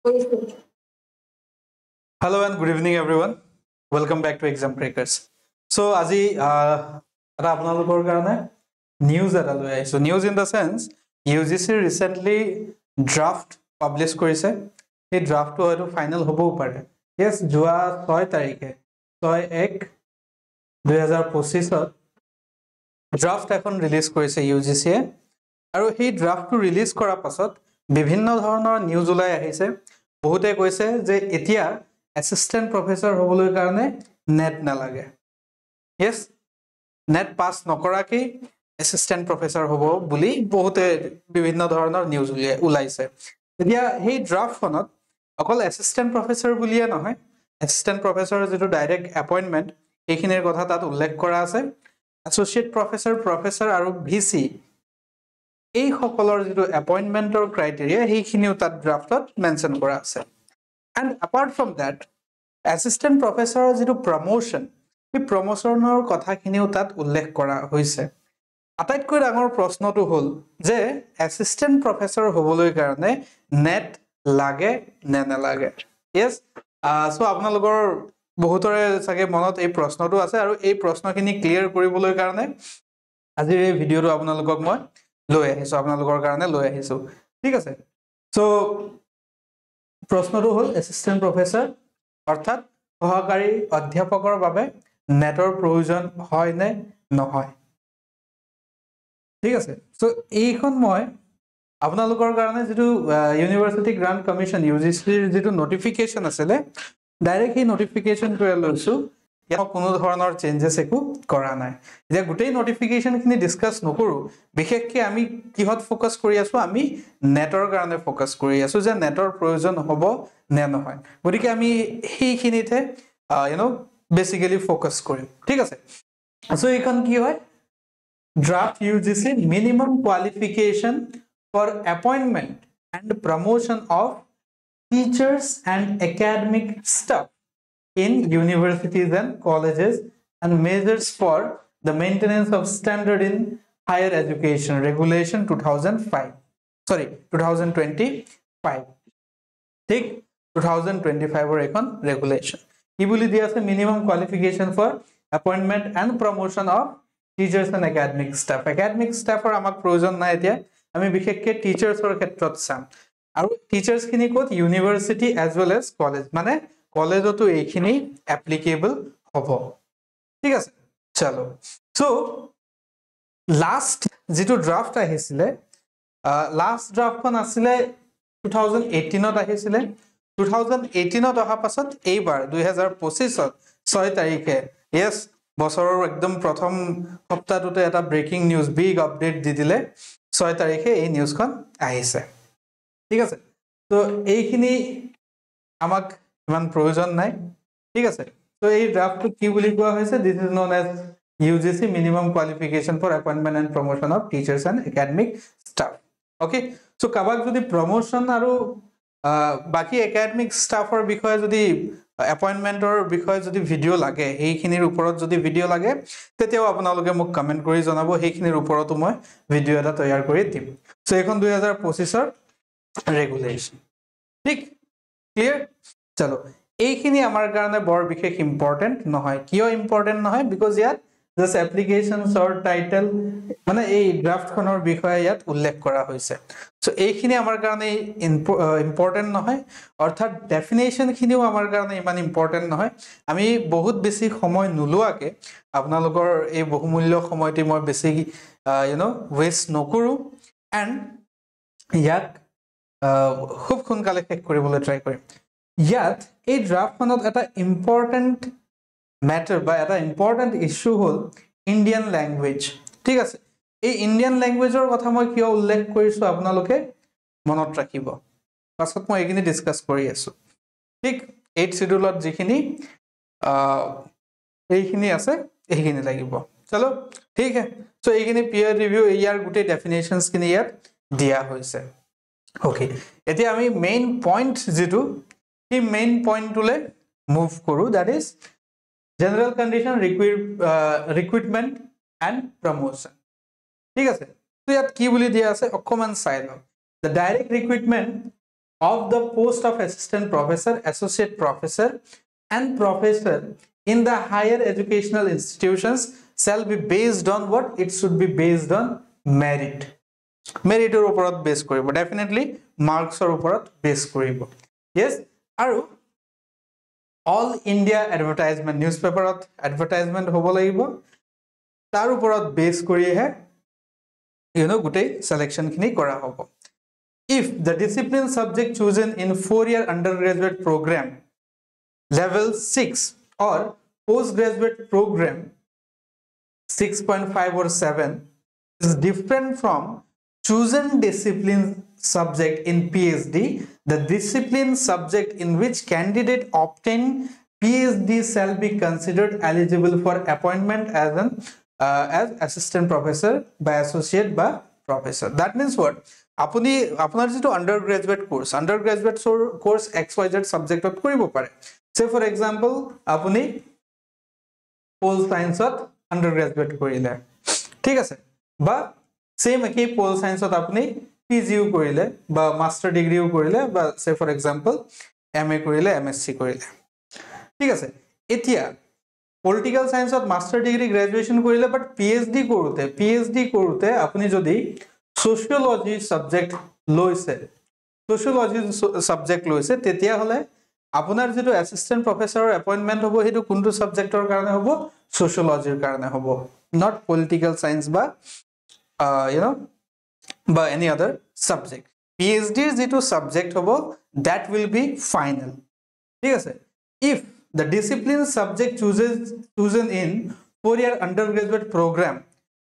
Hello and good evening, everyone. Welcome back to Exam Breakers. So, আজি এটা আপোনালোকৰ কাৰণে নিউজ এটা লৈ আহিছো news in the sense UGC recently draft publish কৰিছে এই ড্ৰাফটটো হয়তো ফাইনেল হ'বও পাৰে ইয়েছ যোৱা 6 তাৰিখে 6/1/2025 ড্ৰাফট এখন ৰিলিজ কৰিছে ইউজিচিয়ে আৰু সেই ড্ৰাফটটো ৰিলিজ কৰাৰ পাছত বিভিন্ন ধৰণৰ নিউজ ওলাই আহিছে বহুতে কৈছে যে এতিয়া এসিস্টেন্ট প্ৰফেসৰ হ'বলৈ কাৰণে নেট নালাগে ইয়েস নেট পাস নকৰাকৈ এসিস্টেন্ট প্ৰফেসৰ হ'ব বুলি বহুতে বিভিন্ন ধৰণৰ নিউজ ওলাইছে এতিয়া সেই ড্ৰাফটখনত অকল এসিস্টেন্ট প্ৰফেসৰ বুলিয়ে নহয় এসিস্টেন্ট প্ৰফেসৰৰ যেটো ডাইৰেক্ট এপইন্টমেন্ট এইখিনিৰ কথা তাত উল্লেখ কৰা আছে এছ'চিয়েট প্ৰফেসৰ আৰু ভিসি এই সকলৰ যেটো এপইন্টমেন্টৰ ক্ৰাইটেৰিয়া সেইখিনিও তাত ড্ৰাফটত মেনশন কৰা আছে and apart from that assistant professor যেটো প্ৰমোশন এই প্ৰমোশনৰ কথাখিনিও তাত উল্লেখ কৰা হৈছে আটাইতকৈ ডাঙৰ প্ৰশ্নটো হ'ল যে এসিস্টেন্ট প্ৰফেসৰ হ'বলৈ কাৰণে নেট লাগে নে নালাগে yes সো আপোনালোকৰ বহুতৰে চাগে মনত এই প্ৰশ্নটো আছে আৰু এই প্ৰশ্নখিনি ক্লিয়াৰ কৰিবলৈ কাৰণে আজিৰ এই ভিডিওটো আপোনালোকক মই লৈ আহিছো আপোনালোকৰ কাৰণে লৈ আহিছো ঠিক আছে সো প্ৰশ্নটো হ'ল এসিস্টেন্ট প্ৰফেসৰ অৰ্থাৎ সহকাৰী অধ্যাপকৰ বাবে নেটৰ প্ৰয়োজন হয় নে নহয় ঠিক আছে সো এইখন মই আপোনালোকৰ কাৰণে যেটো ইউনিভাৰ্সিটি গ্ৰান্ট কমিশন ইউজিচিৰ যেটো নটিফিকেশন আছিল ডাইৰেক্ট এই নটিফিকেশনটো লৈছো ইয়াত কোনো ধৰণৰ চেঞ্জেস একো কৰা নাই যে গোটেই নটিফিকেশনখিনি ডিসকাস নকৰো বিশেষকৈ আমি কিহত ফোকাস কৰি আছো আমি নেটৰ কাৰণে ফোকাস কৰি আছো যে নেটৰ প্ৰয়োজন হ'ব নে নহয় গতিকে আমি সেইখিনিতে বেসিক্যালি ফোকাস কৰিম ঠিক আছে সো এইখন কি হয় draft UGC minimum qualification for appointment and promotion of teachers and academic staff in universities and colleges and measures for the maintenance of standard in higher education regulation 2025 ঠিক 2025 or ekon regulation কি বুলি দিয়া আছে minimum qualification for appointment and promotion of teachers and academic staff or amak provision na etia ami bikhekke teachers or khetrot sam aru teachers khini kot university as well as college mane college to eikhini applicable hobo ঠিক আছে চলো so last যেটো draft আহিছিলে last draft kon asile 2018 ত আহিছিলে 2018 ত অহা পাছত এইবাৰ 2025 ত 6 তাৰিখে yes বছৰৰ একদম প্ৰথম সপ্তাহটোতে এটা ব্ৰেকিং নিউজ বিগ আপডেট দি দিলে 6 তাৰিখে এই নিউজখন আহিছে ঠিক আছে তো এইখিনি আমাক ইমান প্ৰয়োজন নাই ঠিক আছে তো এই ড্ৰাফটটো কি বুলি কোৱা হৈছে this is known as UGC minimum qualification for appointment and promotion of teachers and academic staff okay so কাবাক যদি প্ৰমোশন আৰু বাকি একাডেমিক স্টাফৰ বিষয়ে যদি এপইন্টমেন্টৰ বিষয়ে যদি ভিডিও লাগে এইখিনিৰ ওপৰত যদি ভিডিও লাগে তেতিয়াও আপোনালোকে মোক কমেন্ট কৰি জনাব এইখিনিৰ ওপৰতো মই ভিডিও এটা তৈয়াৰ কৰি দিম সো এখন 2025 ৰ ৰেগুলেশন ঠিক ক্লিয়াৰ চলো এইখিনি আমাৰ কাৰণে বৰ বিশেষ ইম্পৰ্টেন্ট নহয় কিয় ইম্পৰ্টেন্ট নহয় বিকজ ইয়াত this applications or title মানে এই ড্ৰাফটখনৰ বিষয়ে ইয়াত উল্লেখ কৰা হৈছে সো এইখিনি আমাৰ কাৰণে ইম্পৰ্টেন্ট নহয় অৰ্থাৎ ডেফিনেশন খিনিও আমাৰ কাৰণে ইমান ইম্পৰ্টেন্ট নহয় আমি বহুত বেছি সময় নুলুৱাকে আপোনালোকৰ এই বহুমূল্য সময়টি মই বেছি ওয়েষ্ট নকৰো এন্ড ইয়াক খুব সোনকালে শেষ কৰিবলৈ ট্ৰাই কৰিম ইয়াত এই ড্ৰাফটখনত এটা ইম্পৰ্টেন্ট matter by এটা important issue হল ইন্ডিয়ান ল্যাঙ্গুয়েজ ঠিক আছে এই ইন্ডিয়ান ল্যাঙ্গুয়েজৰ কথা মই কিয় উল্লেখ কৰিছো আপোনালোকে মনত ৰাখিব পাছত মই এইখিনি ডিসকাস কৰি আছো ঠিক 8 শিডিউলত যিখিনি এইখিনি আছে এইখিনি লাগিব চলো ঠিক আছে সো এইখিনি পিয়াৰ ৰিভিউ ইয়াৰ গুটে ডেফিনেশনস খিনি ইয়াত দিয়া হৈছে ওকে এতিয়া আমি মেইন পইণ্ট যেটো এই মেইন পইণ্টটোলে মুভ কৰো that is general condition recruitment and promotion ঠিক আছে তো ইয়াত কি বুলি দিয়া আছে অকমান চাই লও the direct recruitment of the post of assistant professor, associate professor and professor in the higher educational institutions shall be based on what? It should be based on merit. Merit-or oporat base koribo, definitely marks or oporat base koribo. Yes, aru all India advertisement, newspaper advertisement hobo lagibo, tar oporat base kori he gutei selection khini kora hobo. If the discipline subject chosen in 4-year undergraduate program level 6 or postgraduate program 6.5 or 7 is different from chosen discipline subject in PhD, the discipline subject in which candidate obtain PhD shall be considered eligible for appointment as assistant professor by associate by professor. That means what? Apuni apunar jitu undergraduate course XYZ subject ot koribo pare. Say for example apuni pol science ot undergraduate korile, ঠিক আছে, বা same একই pol science ত আপনি পিজিও কৰিলে বা master ডিগ্ৰিও কৰিলে বা সে ফৰ एग्जांपल এমএ কৰিলে এমএসসি কৰিলে, ঠিক আছে। এতিয়া পলিটিক্যাল সায়েন্সত মাস্টাৰ ডিগ্ৰি গ্ৰাজুয়েশন কৰিলে বাট পিএইচডি কৰোতে আপনি যদি সোশিয়োলজি সাবজেক্ট লৈছে তেতিয়া হলে আপোনাৰ যেটো অ্যাসিস্ট্যান্ট প্ৰফেসৰৰ এপয়েন্টমেন্ট হ'ব হেতু কোনটো সাবজেক্টৰ কাৰণে হ'ব? সোশিয়োলজিৰ কাৰণে হ'ব, not political science বা by any other subject. PhD is যেটো subject hobo that will be final, ঠিক আছে। If the discipline subject chosen in 4-year undergraduate program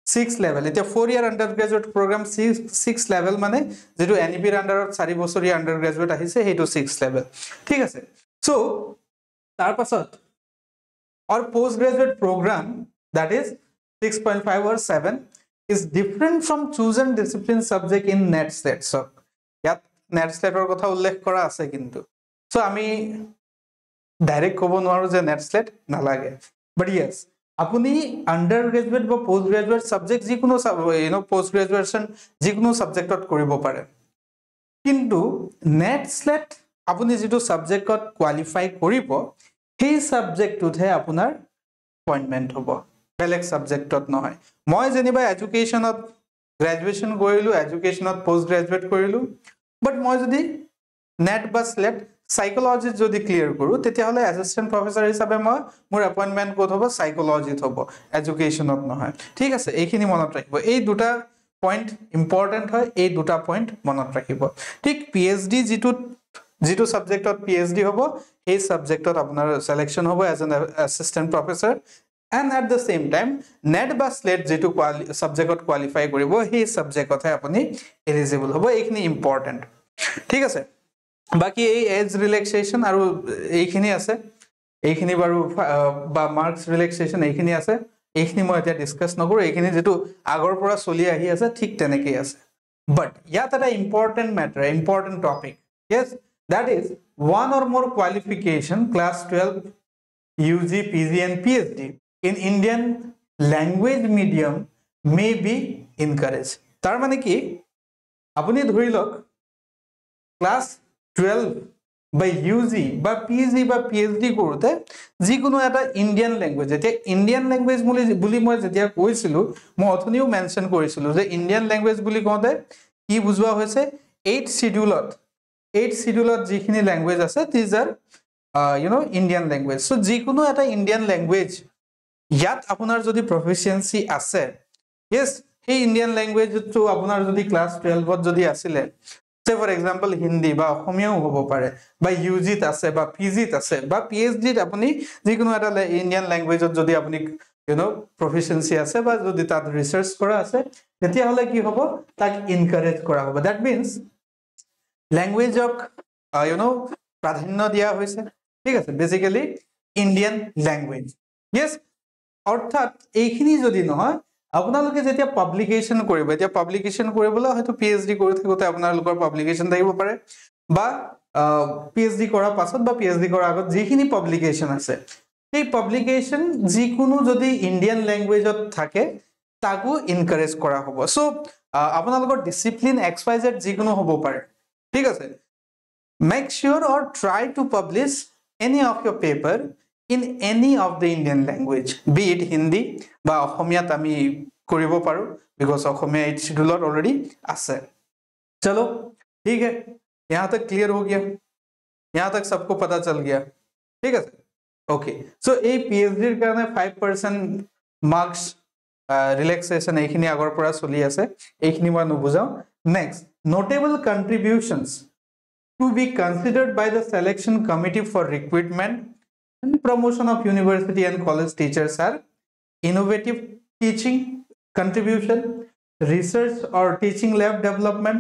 6 level, এটা 4-year undergraduate program 6 level মানে যেটো NEP ৰ আন্ডাৰত 4 বছৰীয়া undergraduate আহিছে হেতু 6 level, ঠিক আছে। So তাৰ পাছত or postgraduate program that is 6.5 or 7 is different from chosen discipline subject in NET SLET. So yat NET SLET or kotha ullekh kora ase kintu, so ami direct kobo noaru je NET SLET nalage, but yes apuni undergraduate ba postgraduate subject jikuno post graduation jikuno subject ot koribo pare, kintu NET SLET apuni jitu subject ot qualify koribo সেই সাবজেক্টটোহে আপোনাৰ appointment হ'ব, বেলেগ সাবজেক্টত নহয়। মই যেনিবা এডুকেশনত গ্ৰাজুয়েশন কৰিলো, এডুকেশনত post গ্ৰাজুয়েট কৰিলো, বাট মই যদি নেট বা স্লেট সাইকোলজি যদি ক্লিয়াৰ কৰো তেতিয়া হলে অ্যাসিস্ট্যান্ট প্ৰফেসৰ হিচাপে মই মোৰ এপয়েন্টমেন্ট কোড হ'ব সাইকোলজিত হ'ব, এডুকেশনত নহয়, ঠিক আছে। এইখিনি মনত ৰাখিব, এই দুটা পয়েন্ট ইম্পৰ্টেন্ট হয়, এই দুটা পয়েন্ট মনত ৰাখিব, ঠিক। পিএইচডি যেটো সাবজেক্টত পিএইচডি হ'ব এই সাবজেক্টত আপোনাৰ সিলেকশন হ'ব as an assistant professor, and at the same time net বা slate যেটো সাবজেক্টত কোয়ালিফাই কৰিব সেই সাবজেক্টতহে আপুনি এলিজিবল হ'ব, এইখিনি ইম্পৰ্টেন্ট, ঠিক আছে। বাকি এই এজ ৰিল্যাক্সেশন আৰু এইখিনি আছে, এইখিনি বাৰু বা মাৰ্কস ৰিল্যাক্সেশন এইখিনি আছে, এইখিনি মই এতিয়া ডিসকাস নকৰো, এইখিনি যেটো আগৰ পৰা চলি আহি আছে ঠিক তেনেকৈ আছে। বাট ইয়াত এটা important matter, important topic, yes, that is one or more qualification class 12 UG PG and PhD in Indian language medium may be encouraged. তার মানে কি আপনি ধৰি লওক ক্লাস 12 বা ইউজি বা পিজি বা পিএইচডি কৰোতে যিকোনো এটা ইন্ডিয়ান ল্যাঙ্গুৱেজ, এতিয়া ইন্ডিয়ান ল্যাঙ্গুৱেজ বুলি মই যেতিয়া কৈছিলো মই অথনিও মেনশন কৰিছিলো যে ইন্ডিয়ান ল্যাঙ্গুৱেজ বুলি কওঁতে কি বুজোৱা হৈছে 8 শিডিউলত যিখিনি ল্যাঙ্গুৱেজ আছে these are Indian language. So যিকোনো এটা ইন্ডিয়ান ল্যাঙ্গুৱেজ ইয়াত আপোনাৰ যদি প্ৰফিচিয়েন্সি আছে, yes, সেই ইন্ডিয়ান ল্যাঙ্গুৱেজটো আপোনাৰ যদি ক্লাস 12ত যদি আছিল, সে ফৰ एग्जांपल হিন্দি বা অসমীয়াও হ'ব পাৰে, বা ইউজিত আছে বা পিজিত আছে বা পিএইচডিত আপুনি যিকোনো এটা ইন্ডিয়ান ল্যাঙ্গুৱেজত যদি আপুনি প্ৰফিচিয়েন্সি আছে বা যদি তাত ৰিসাৰ্চ কৰা আছে তেতিয়া হলে কি হ'ব, তাক এনকাৰেজ কৰা হ'ব। দ্যাট মিন্স ল্যাঙ্গুৱেজক প্ৰাধান্য দিয়া হৈছে, ঠিক আছে, বেসিক্যালি ইন্ডিয়ান ল্যাঙ্গুৱেজ, yes। অৰ্থাৎ এইখিনি যদি নহয় আপোনালোকে যেতিয়া পাবলিকেশন কৰিব, এতিয়া পাবলিকেশন কৰিবলৈ হয়তো পিএইচডি কৰি থাকোতে আপোনালোকৰ পাবলিকেশন থাকিব পাৰে বা পিএইচডি কৰাৰ পাছত বা পিএইচডি কৰাৰ আগত যিখিনি পাবলিকেশন আছে সেই পাবলিকেশন যিকোনো যদি ইন্ডিয়ান ল্যাঙ্গুৱেজত থাকে তাকো এনকাৰেজ কৰা হ'ব। সো আপোনালোকৰ ডিসিপ্লিন XYZ যিকোনো হ'ব পাৰে, ঠিক আছে। Make sure or try to publish any of your paper in any of the Indian language, be it Hindi বা অসমীয়াত আমি কৰিব পাৰো because Asomiya it schedule already আছে चलो ठीक है यहाँ तक क्लियर हो गया यहाँ तक सबको पता चल गया ठीक है ओके सो এই PhD ৰ কাৰণে 5% মাৰ্কস ৰিল্যাক্সেশন এইখিনি আগৰ পৰা চলি আছে এইখিনি মই নুবুজাও next notable contributions to be considered by the selection committee for recruitment and promotion of university and college teachers are innovative teaching contribution, research or teaching lab development,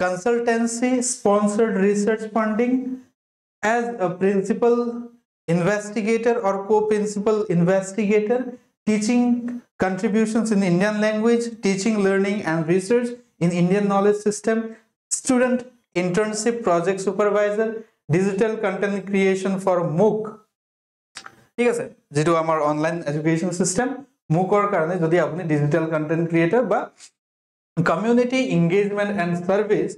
consultancy sponsored research funding as a principal investigator or co-principal investigator, teaching contributions in Indian language, teaching learning and research in Indian knowledge system, student internship project supervisor, digital content creation for MOOC ঠিক আছে যেটো আমাৰ online education system MOOCৰ কাৰণে যদি আপুনি digital content creator বা community engagement and service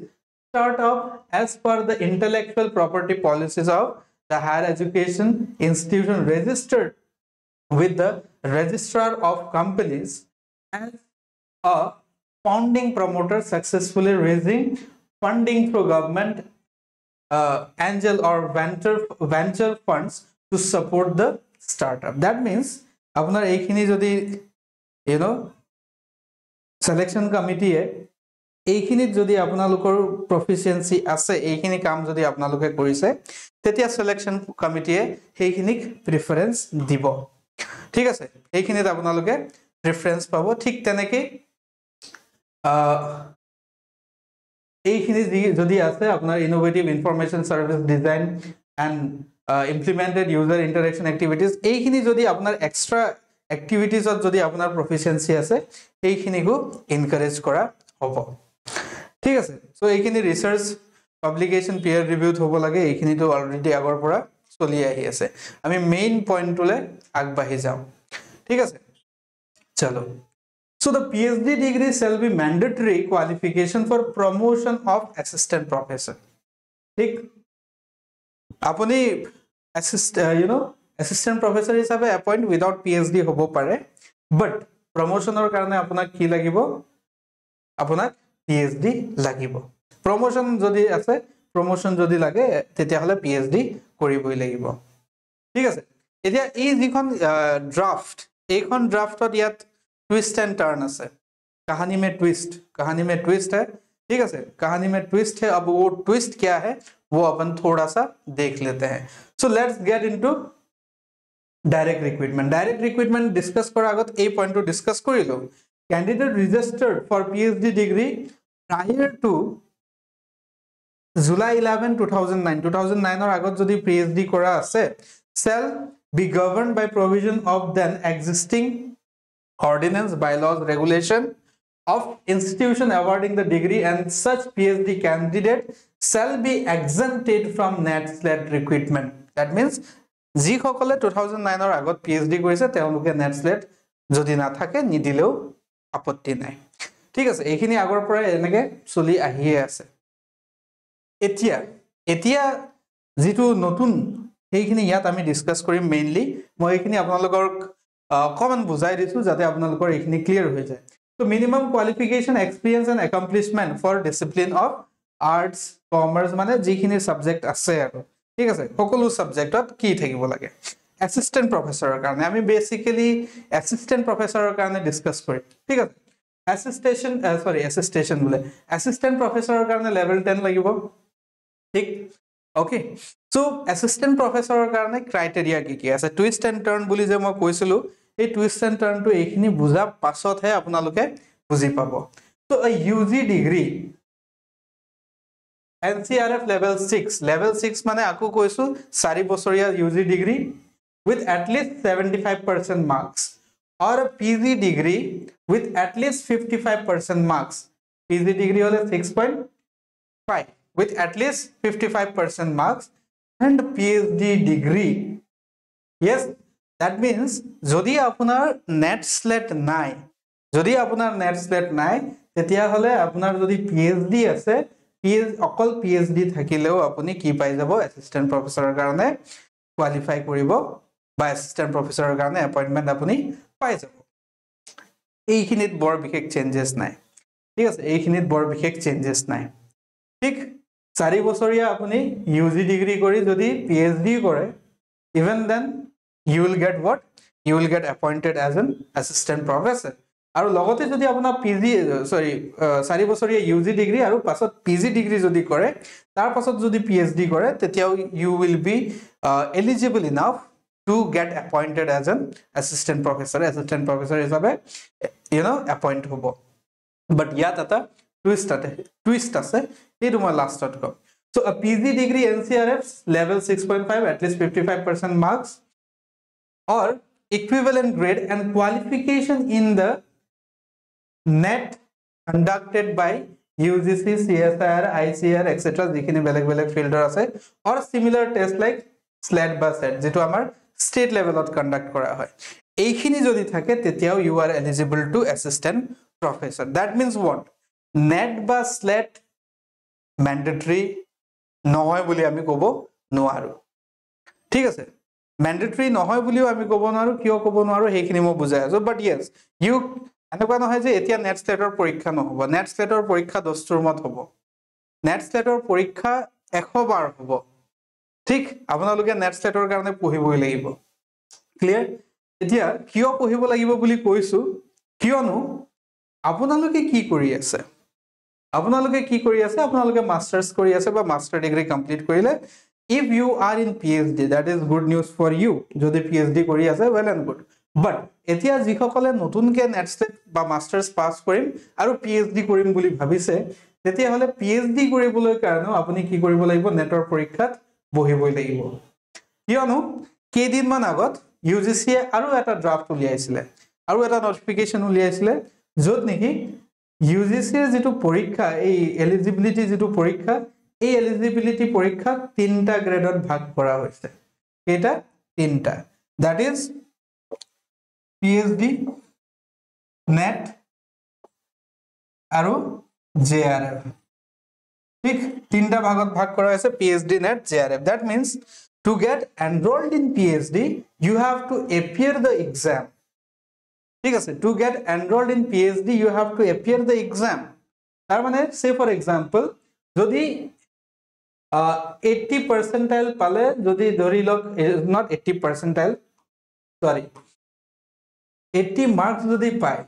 startup as per the intellectual property policies of the higher education institution registered with the registrar of companies as a founding promoter successfully raising funding through government angel or venture funds to support the startup. That means আপনার এইখিনি যদি you know selection committee এইখিনিত যদি আপোনালোকৰ proficiency আছে এইখিনি কাম যদি আপোনালোকে কৰিছে তেতিয়া selection committee সেইখিনিক preference দিব ঠিক আছে এইখিনিত আপোনালোকে preference পাব ঠিক তেনেকৈ এইখিনি যদি আছে আপোনাৰ innovative information service design and implemented user interaction activities এইখিনি যদি আপোনাৰ extra activities ত যদি আপোনাৰ proficiency আছে এইখিনিকো encourage কৰা হ'ব ঠিক আছে সো এইখিনি research publication peer reviewed হ'ব লাগে এইখিনি তো অলৰেডি আগৰ পৰা চলি আহি আছে আমি মেইন পইণ্টলৈ আগবাঢ়ি যাম ঠিক আছে চলো so the PhD degree shall be mandatory qualification for promotion of assistant professor ঠিক আপুনি assistant professor হিচাপে appoint without PhD হ'ব পাৰে but promotionৰ কাৰণে আপোনাক কি লাগিব আপোনাক PhD লাগিব promotion যদি আছে promotion যদি লাগে তেতিয়া হলে PhD কৰিবই লাগিব ঠিক আছে এতিয়া এই যিখন ড্ৰাফট এইখন ড্ৰাফটত ইয়াত twist and turn আছে कहानी में twist है ठीक है कहानी में twist है अब वो twist क्या है वो अपन थोड़ा सा देख लेते हैं so let's get into direct recruitment discuss कर आगत ए पॉइंट टू डिस्कस करिलो candidate registered for PhD degree prior to July 11 2009 और आगत जदि PhD करा আছে shall be governed by provision of then existing ordinance bylaws regulation of institution awarding the degree and such PhD candidate shall be exempted from net slate recruitment that means যি সকলে 2009 ৰ আগত PhD কৰিছে তেওঁলোকে net slate যদি না থাকে নিদিলেও আপত্তি নাই ঠিক আছে এইখিনি আগৰ পৰা এনেকে চলি আহিয়ে আছে এতিয়া যেটো নতুন এইখিনি ইয়াত আমি ডিসকাস কৰিম মেইনলি মই এইখিনি আপোনালোকৰ কমন বুজাই দিছো যাতে আপোনালোকৰ এইখিনি ক্লিয়াৰ হৈ যায় so minimum qualification experience and accomplishment for discipline of arts commerce মানে যিখিনি সাবজেক্ট আছে আৰু ঠিক আছে সকলো সাবজেক্টত কি থাকিব লাগে assistant professor ৰ কাৰণে আমি বেসিক্যালি assistant professor ৰ কাৰণে ডিসকাস কৰিম ঠিক আছে assistant professor ৰ কাৰণে level 10 লাগিব ঠিক okay so assistant professor ৰ কাৰণে criteria কি আছে twist and turn বুলি যে মই কৈছিলো এই twist and turn to এইখিনি বুজা পাছত হে আপোনালোকে বুজি পাব so a UG degree NCRF level 6 মানে আকো কৈছো 4 বছৰীয়া UG degree with at least 75% marks or a PG degree with at least 55% marks PG degree hole 6.5 with at least 55% marks and PhD degree yes that means যদি আপোনাৰ net slate নাই তেতিয়া হলে আপোনাৰ যদি PhD আছে অকল PhD থাকিলেও আপুনি কি পাই যাব এসিস্ট্যান্ট প্ৰফেসৰৰ কাৰণে কোৱালিফাই কৰিব বা এসিস্ট্যান্ট প্ৰফেসৰৰ কাৰণে এপয়েন্টমেন্ট আপুনি পাই যাব এইখিনিত বৰ বিশেষ চেঞ্জেস নাই ঠিক আছে এইখিনিত বৰ বিশেষ চেঞ্জেস নাই ঠিক 4 বছৰীয়া আপুনি UG ডিগ্ৰী কৰি যদি PhD কৰে even then you will get what you will get appointed as an assistant professor আৰু লগতে যদি আপোনাৰ PG 4 বছৰীয়া UG ডিগ্ৰী আৰু পাছত PG ডিগ্ৰী যদি কৰে তাৰ পাছত যদি PhD কৰে তেতিয়াও you will be eligible enough to get appointed as an assistant professor হিচাপে appoint হ'ব but ইয়াত এটা twist আছে এইটো মই লাষ্টত কম so a PG degree NCRF level 6.5 at least 55% marks or equivalent grade and qualification in the NET conducted by UGC CSIR ICR etc যিখিনি বেলেগ বেলেগ ফিল্ডৰ আছে or similar test like SLET বা SET যেটো আমাৰ state levelত conduct কৰা হয় এইখিনি যদি থাকে তেতিয়াও you are eligible to assistant professor that means what NET বা SLET mandatory নহয় বুলি আমি ক'ব নোৱাৰো ঠিক আছে mandatory নহয় বুলিও আমি ক'ব নোৱাৰো কিয় ক'ব নোৱাৰো হেখিনি মই বুজাই আছো but yes you এনেকুৱা নহয় যে এতিয়া নেট স্লেটৰ পৰীক্ষা নহব নেট স্লেটৰ পৰীক্ষা 10 ৰ মত হ'ব নেট স্লেটৰ পৰীক্ষা 100 বাৰ হ'ব ঠিক আপোনালোকে নেট স্লেটৰ কাৰণে পঢ়িবই লাগিব ক্লিয়াৰ এতিয়া কিয় পঢ়িব লাগিব বুলি কৈছো কিয়নো আপোনালোকে কি কৰি আছে আপোনালোকে মাস্টাৰ্স কৰি আছে বা মাস্টাৰ ডিগ্ৰী কমপ্লিট কৰিলে if you are in PhD that is good news for you যদি PhD কৰি আছে well and good but এতিয়া যিসকলে নতুনকে নেট স্লেট বা মাস্টাৰ্স পাস কৰিম আৰু PhD কৰিম বুলি ভাবিছে তেতিয়া হলে PhD কৰিবলৈ কাৰণে আপুনি কি কৰিব লাগিব নেটৰ পৰীক্ষাত বহিবই লাগিব কিয়নো কেইদিন মান আগত UGC আৰু এটা ড্ৰাফট উলিয়াইছিলে আৰু এটা নটিফিকেশন উলিয়াইছিলে যত নেকি UGC ৰ যেটো পৰীক্ষা এই এলিজিবিলিটি যেটো পৰীক্ষা এই এলিজিবিলিটি পৰীক্ষা তিনটা গ্ৰেডত ভাগ কৰা হৈছে এটা তিনটা that is PhD NET আৰু JRF ঠিক তিনটা ভাগত ভাগ কৰা হৈছে PhD NET JRF that means to get enrolled in PhD you have to appear the exam ঠিক আছে to get enrolled in PhD you have to appear the exam তার মানে say for example যদি 80 percentile পালে যদি ধৰি লওক not 80 percentile sorry 80 marks যদি পায়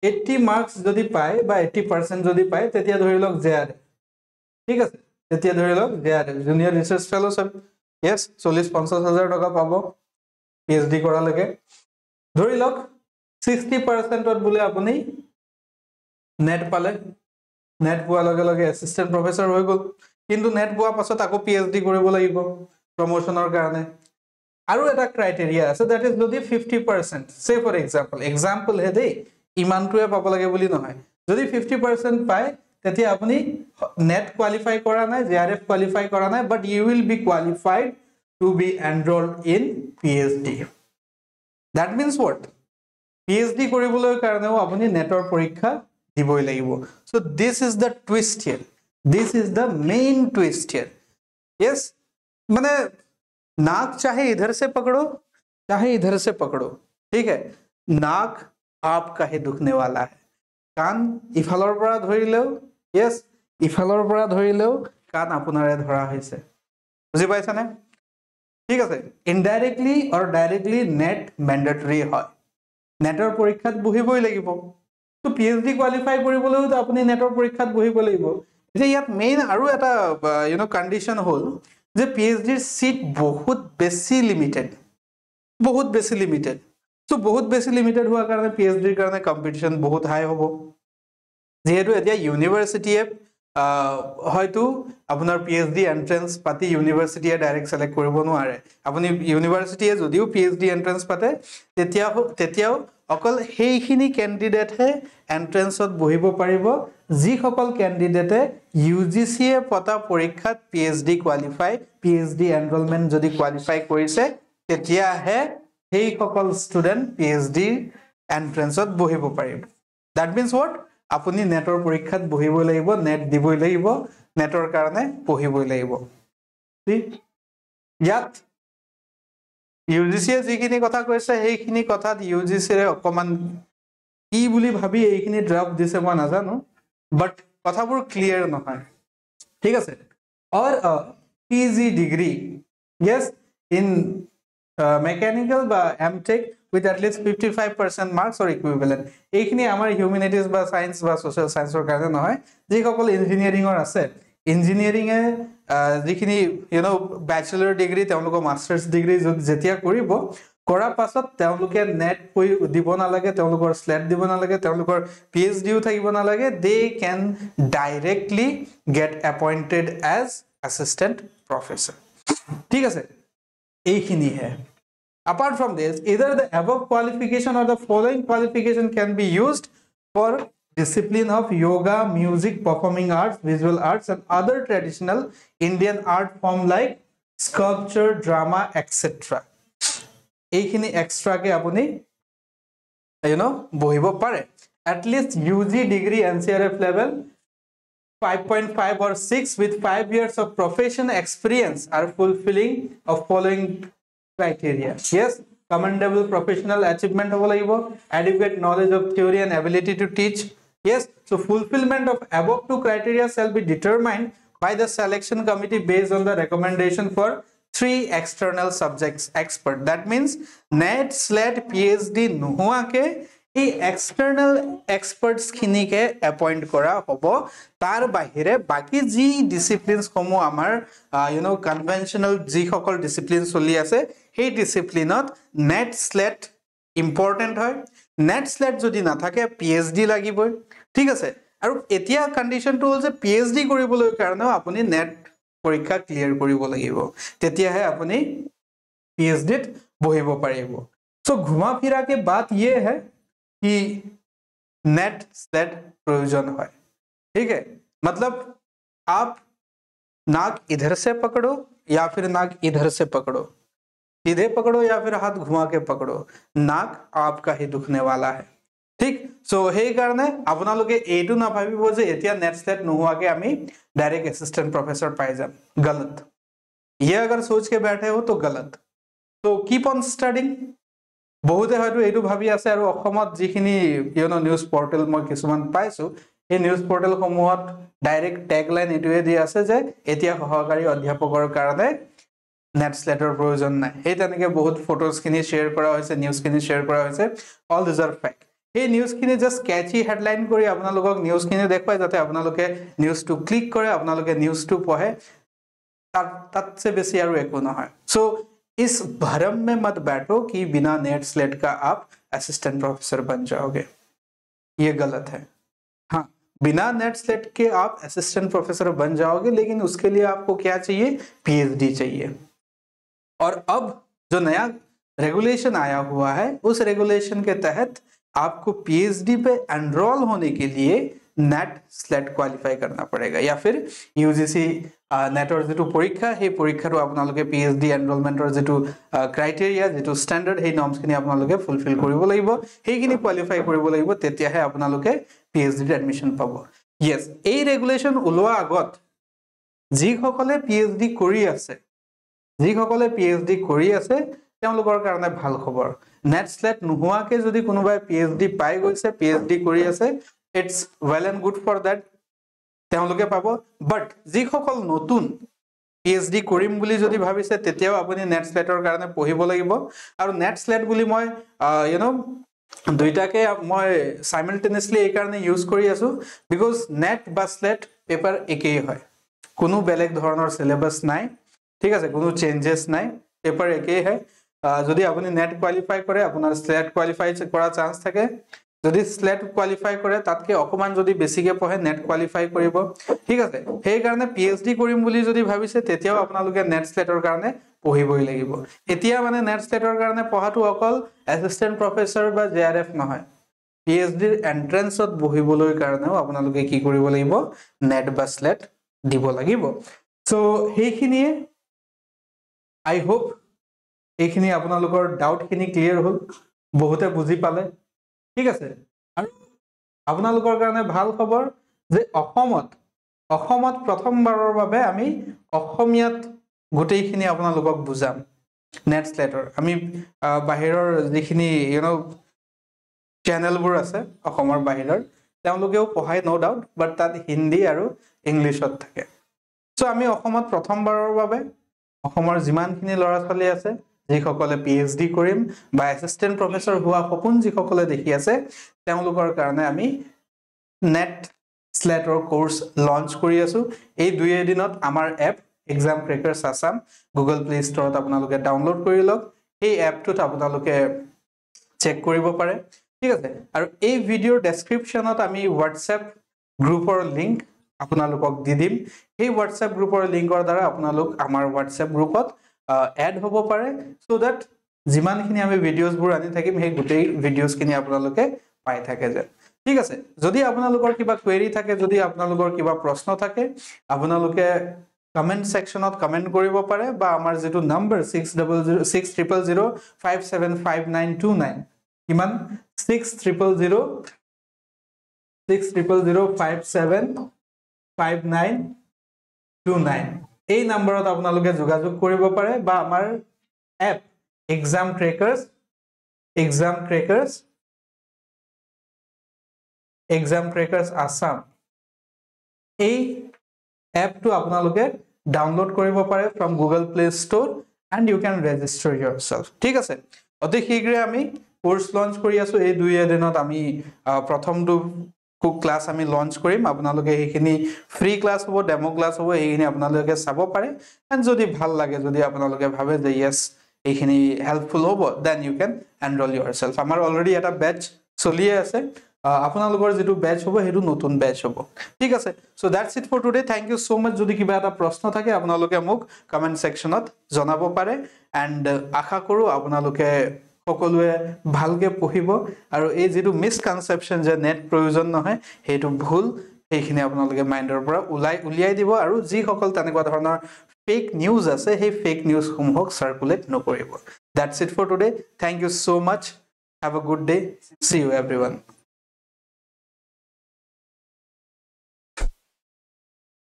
80 marks যদি পায় বা 80% যদি পায় তেতিয়া ধৰি লওক JRF ঠিক আছে তেতিয়া ধৰি লওক JRF junior research fellowship yes 40-50,000 টকা পাব PhD কৰা লাগে ধৰি লওক 60% ত বুলে আপুনি নেট পালে নেট পোৱা লগে লগে এসিস্ট্যান্ট প্ৰফেসৰ হৈ গল কিন্তু নেট পোৱা পাছত আকৌ PhD কৰিব লাগিব প্ৰমোশনৰ কাৰণে আৰু এটা ক্ৰাইটেৰিয়া আছে that is যদি 50% say for example হে দেই ইমানটোৱে পাব লাগে বুলি নহয় যদি 50% পায় তেতিয়া আপুনি নেট কোৱালিফাই কৰা নাই JRF কোৱালিফাই কৰা নাই but you will be qualified to be enrolled in PhD that means what PhD কৰিবলৈ কাৰণেও আপুনি নেটৰ পৰীক্ষা দিবই লাগিব so this is the twist here this is the main twist here yes মানে नाक चाहे इधर से पकड़ो चाहे इधर से पकड़ो ठीक है नाक आपका ही दुखने वाला है कान इफालर পৰা ধৰিলেও yes ইফালৰ পৰা ধৰিলেও কান আপোনাৰে ধৰা হৈছে বুজি পাইছানে ঠিক আছে ইনডাইৰেক্টলি অৰ ডাইৰেক্টলি নেট ম্যান্ডেটৰি হয় নেটৰ পৰীক্ষাত বহিবই লাগিব তো PhD কোৱালিফাই কৰিবলৈও তো আপুনি নেটৰ পৰীক্ষাত বহিব লাগিব যে ইয়াত মেইন আৰু এটা কন্ডিশন হল যে PhD সিট বহুত বেছি লিমিটেড সো বহুত বেছি লিমিটেড হোৱাৰ কাৰণে PhD ৰ কাৰণে কম্পিটিশন বহুত হাই হ'ব যেহেতু এতিয়া ইউনিভাৰ্সিটিয়ে হয়তো আপোনাৰ PhD এন্ট্ৰেন্স পাতি ইউনিভাৰ্সিটিয়ে ডাইৰেক্ট সিলেক্ট কৰিব নোৱাৰে আপুনি ইউনিভাৰ্সিটিয়ে যদিও PhD এন্ট্ৰেন্স পাতে তেতিয়াও অকল হেইখিনি ক্যান্ডিডেট হে এন্ট্ৰেন্সত বহিব পাৰিব যি সকল ক্যান্ডিডেটে UGC এ পতা পৰীক্ষাত PhD কোৱালিফাই PhD এনৰোলমেন্ট যদি কোৱালিফাই কৰিছে তেতিয়া হে হেই সকল ষ্টুডেন্ট PhD এন্ট্ৰেন্সত বহিব পাৰিব that means what আপুনি নেটৰ পৰীক্ষাত বহিবই লাগিব নেট দিবই লাগিব নেটৰ কাৰণে পঢ়িবই লাগিব ঠিক ইয়াত ইউজিসিয়ে যিখিনি কথা কৈছে সেইখিনি কথাত ইউজিসিৰে অকমান কি বুলি ভাবি এইখিনি ড্ৰাফট দিছে মই নাজানো বাট কথাবোৰ ক্লিয়াৰ নহয় ঠিক আছে or a PG degree yes in mechanical বা MTech with at least 55% marks or equivalent এইখিনি আমাৰ হিউম্যানিটিজ বা সায়েন্স বা সোশ্যাল সায়েন্সৰ কাৰণে নহয় যিসকল ইঞ্জিনিয়াৰিংৰ আছে ইঞ্জিনিয়াৰিং এ যিখিনি ব্যাচেলৰ ডিগ্ৰী তেওঁলোকৰ মাস্টাৰ্স ডিগ্ৰী যেতিয়া কৰিব কৰা পাছত তেওঁলোকে নেট দিব নালাগে তেওঁলোকৰ স্লেট দিব নালাগে তেওঁলোকৰ PhDও থাকিব নালাগে they can directly get appointed as assistant professor ঠিক আছে এইখিনি হে apart from this either the above qualification or the following qualification can be used for discipline of yoga music performing arts visual arts and other traditional Indian art form like sculpture drama etc এইখিনি extra কে আপুনি বহিব পাৰে at least UG degree NCRF level 5.5 or 6 with 5 years of profession experience are fulfilling of following criteria yes commendable professional achievement hobo lagibo adequate knowledge of theory and ability to teach yes so fulfillment of above two criteria shall be determined by the selection committee based on the recommendation for 3 external subjects expert that means net slet PhD nohua ke এই external experts খিনিকে appoint করা হবো তার বাহিরে বাকি G disciplines সমূহ আমার conventional G সকল ডিসিপ্লিন চলি আছে সেই ডিসিপ্লিনত নেট স্লেট ইম্পর্টেন্ট হয় নেট স্লেট যদি না থাকে পিএইচডি লাগিবই ঠিক আছে আৰু এতিয়া কন্ডিশনটো হল যে পিএইচডি কৰিবলৈ কাৰণেও আপুনি নেট পৰীক্ষা ক্লিয়াৰ কৰিব লাগিব তেতিয়াহে আপুনি পিএইচডিত বহিব পাৰিব সো ঘুমা ফিৰা के बात ये है कि नेट स्लेट प्रयोजन है ठीक है मतलब आप नाक इधर से पकड़ो या फिर नाक इधर से पकड़ो सीधे पकड़ो या फिर हाथ घुमा के पकड़ो नाक आपका ही दुखने वाला है ठीक सो हे कारणे आपनालोके एटु ना भाबिबो जे एतिया नेट स्लेट नहुआके आमी डायरेक्ट असिस्टेंट प्रोफेसर पाइ जाम गलत ये अगर सोच के बैठे हो तो गलत तो कीप ऑन स्टडिंग বহুতে হয়তো এইটো ভাবি আছে আৰু অসমত যিখিনি নিউজ পোৰ্টেল মই কিছুমান পাইছো এই নিউজ পোৰ্টেল সমূহত ডাইৰেক্ট ট্যাগলাইন এটোৱে দি আছে যে এতিয়া সহকাৰী অধ্যাপকৰ কাৰণে নেট স্লেটৰ প্ৰয়োজন নাই এই তেনেকে বহুত ফটোজ খিনি শেয়াৰ কৰা হৈছে নিউজ খিনি শেয়াৰ কৰা হৈছে অল দিস আৰ ফেক এই নিউজ খিনি জাস্ট ক্যাচি হেডলাইন কৰি আপোনালোকক নিউজ খিনি দেখুৱাই যাতে আপোনালোকে নিউজটো ক্লিক কৰে আপোনালোকে নিউজটো পঢ়ে তাতছে বেছি আৰু একো নহয় সো इस भ्रम में मत बैठो कि बिना नेट स्लेट का आप असिस्टेंट प्रोफेसर बन जाओगे ये गलत है हाँ बिना नेट स्लेट के आप असिस्टेंट प्रोफेसर बन जाओगे लेकिन उसके लिए आपको क्या चाहिए पीएचडी चाहिए और अब जो नया रेगुलेशन आया हुआ है उस रेगुलेशन के तहत आपको पीएचडी पे एनरोल होने के लिए नेट स्लेट क्वालिफाई करना पड़ेगा या फिर यूजीसी नेटर जेटु परीक्षा हे परीक्षाটো আপোনালোকে পিএইচডি এনৰোলমেন্টৰ যেটো ক্ৰাইটেৰিয়া যেটো স্ট্যান্ডাৰ্ড হে নৰ্মস খিনি আপোনালোকে ফুলফিল কৰিব লাগিব হেইখিনি কোৱালিফাই কৰিব লাগিব তেতিয়াহে আপোনালোকে পিএইচডি এডমিশন পাব यस এই ৰেগুলেশন ওলোৱা আগত যি সকলে পিএইচডি কৰি আছে তেওঁলোকৰ কাৰণে ভাল খবৰ নেট স্লেট নোহোৱাকে যদি কোনোবাই পিএইচডি পাই গৈছে পিএইচডি কৰি আছে it's well and good for that তেওঁলোকে পাব বাট যি সকল নতুন পিএইচডি কৰিম বুলি যদি ভাবিছে তেতিয়াও আপুনি নেট স্লেটৰ কাৰণে পঢ়িব লাগিব আৰু নেট স্লেট বুলি মই দুইটাকে মই সাইমালটেনিয়াসলি এই কাৰণে ইউজ কৰি আছো বিকজ নেট বা স্লেট পেপাৰ একেই হয় কোনো বেলেগ ধৰণৰ সিলেবাস নাই ঠিক আছে কোনো চেঞ্জেস নাই পেপাৰ একেই হয় যদি আপুনি নেট কোৱালিফাই কৰে আপোনাৰ স্লেট কোৱালিফাই কৰা চান্স থাকে যদি স্লেট কোৱালিফাই কৰে তাতকে অকমান যদি বেছিকে পঢ়ে নেট কোৱালিফাই কৰিব ঠিক আছে সেই কাৰণে পিএইচডি কৰিম বুলি যদি ভাবিছে তেতিয়াও আপোনালোকে নেট স্লেটৰ কাৰণে পঢ়িবই লাগিব এতিয়া মানে নেট স্লেটৰ কাৰণে পঢ়াটো অকল এসিস্ট্যান্ট প্ৰফেসৰ বা জেআৰএফ নহয় পিএইচডি এন্ট্ৰেন্সত বহিবলৈ কাৰণেও আপোনালোকে কি কৰিব লাগিব নেট বা স্লেট দিব লাগিব সো হেইখিনিয়ে আই হোপ এইখিনি আপোনালোকৰ ডাউট খিনি ক্লিয়াৰ হ'ল বহুতে বুজি পালে ঠিক আছে আৰু আপোনালোকৰ কাৰণে ভাল খবৰ যে অসমত প্ৰথমবাৰৰ বাবে আমি অসমীয়াত গোটেইখিনি আপোনালোকক বুজাম নেট স্লেটৰ আমি বাহিৰৰ যিখিনি চেনেলবোৰ আছে অসমৰ বাহিৰৰ তেওঁলোকেও পঢ়াই নো ডাউট বাট তাত হিন্দী আৰু ইংলিছত থাকে সো আমি অসমত প্ৰথমবাৰৰ বাবে অসমৰ যিমানখিনি ল'ৰা ছোৱালী আছে যিসকলে পিএইচডি কৰিম বা এসিস্ট্যান্ট প্ৰফেসৰ হোৱা সপোন যিসকলে দেখি আছে তেওঁলোকৰ কাৰণে আমি নেট স্লেটৰ কোৰ্স লঞ্চ কৰি আছো এই দুই এদিনত আমাৰ app exam crackers Assam Google Play ষ্টৰত আপোনালোকে ডাউনলোড কৰি লওক এই এপটোত আপোনালোকে চেক কৰিব পাৰে ঠিক আছে আৰু এই ভিডিওৰ ডেসক্ৰিপচনত আমি WhatsApp গ্ৰুপৰ লিংক আপোনালোকক দি দিম এই WhatsApp গ্ৰুপৰ লিংকৰ দ্বাৰা আপোনালোক আমাৰ WhatsApp গ্ৰুপত এড হ'ব পাৰে সো দ্যাট যিমানখিনি আমি ভিডিওছবোৰ আনি থাকিম সেই গোটেই ভিডিওছখিনি আপোনালোকে পাই থাকে যে ঠিক আছে যদি আপোনালোকৰ কিবা কোৱেৰি থাকে যদি আপোনালোকৰ কিবা প্ৰশ্ন থাকে আপোনালোকে কমেন্ট সেকশনত কমেন্ট কৰিব পাৰে বা আমাৰ যেটো নম্বৰ 6000575929 কিমান 6000575929 এই নম্বৰত আপোনালোকে যোগাযোগ কৰিব পাৰে বা আমাৰ এপ এক্সাম ক্ৰেকাৰ্ছ আসাম এই এপটো আপোনালোকে ডাউনলোড কৰিব পাৰে from Google Play store and you can register yourself ঠিক আছে অতি শীঘ্ৰে আমি কোৰ্স লঞ্চ কৰি আছো এই দুই এদিনত আমি প্ৰথমটো ক্লাস আমি লঞ্চ কৰিম আপোনালোকে এইখিনি ফ্ৰী ক্লাস হ'ব ডেমো ক্লাস হ'ব এইখিনি আপোনালোকে চাব পাৰে এন্ড যদি ভাল লাগে যদি আপোনালোকে ভাবে যে ইয়েস এইখিনি হেল্পফুল হ'ব then you can enroll yourself আমাৰ অলৰেডি এটা বেচ চলিয়ে আছে আপোনালোকৰ যেটো বেচ হ'ব হেতু নতুন বেচ হ'ব ঠিক আছে so that's it for today thank you so much যদি কিবা এটা প্ৰশ্ন থাকে আপোনালোকে মোক কমেন্ট সেকশনত জনাব পাৰে এন্ড আশা কৰো আপোনালোকে সকলোৱে ভালকে পঢ়িব আৰু এই যেটো মিসকনসেপচন যে নেট প্ৰয়োজন নহয় হেতু ভুল এইখিনি আপোনালোকে মাইন্ডৰ পৰা উলিয়াই দিব আৰু যি সকল তেনেকুৱা ধৰণৰ ফেক নিউজ আছে সেই ফেক নিউজ সমূহক সাৰ্কুলেট নকৰিব that's it for today thank you so much have a good day see you everyone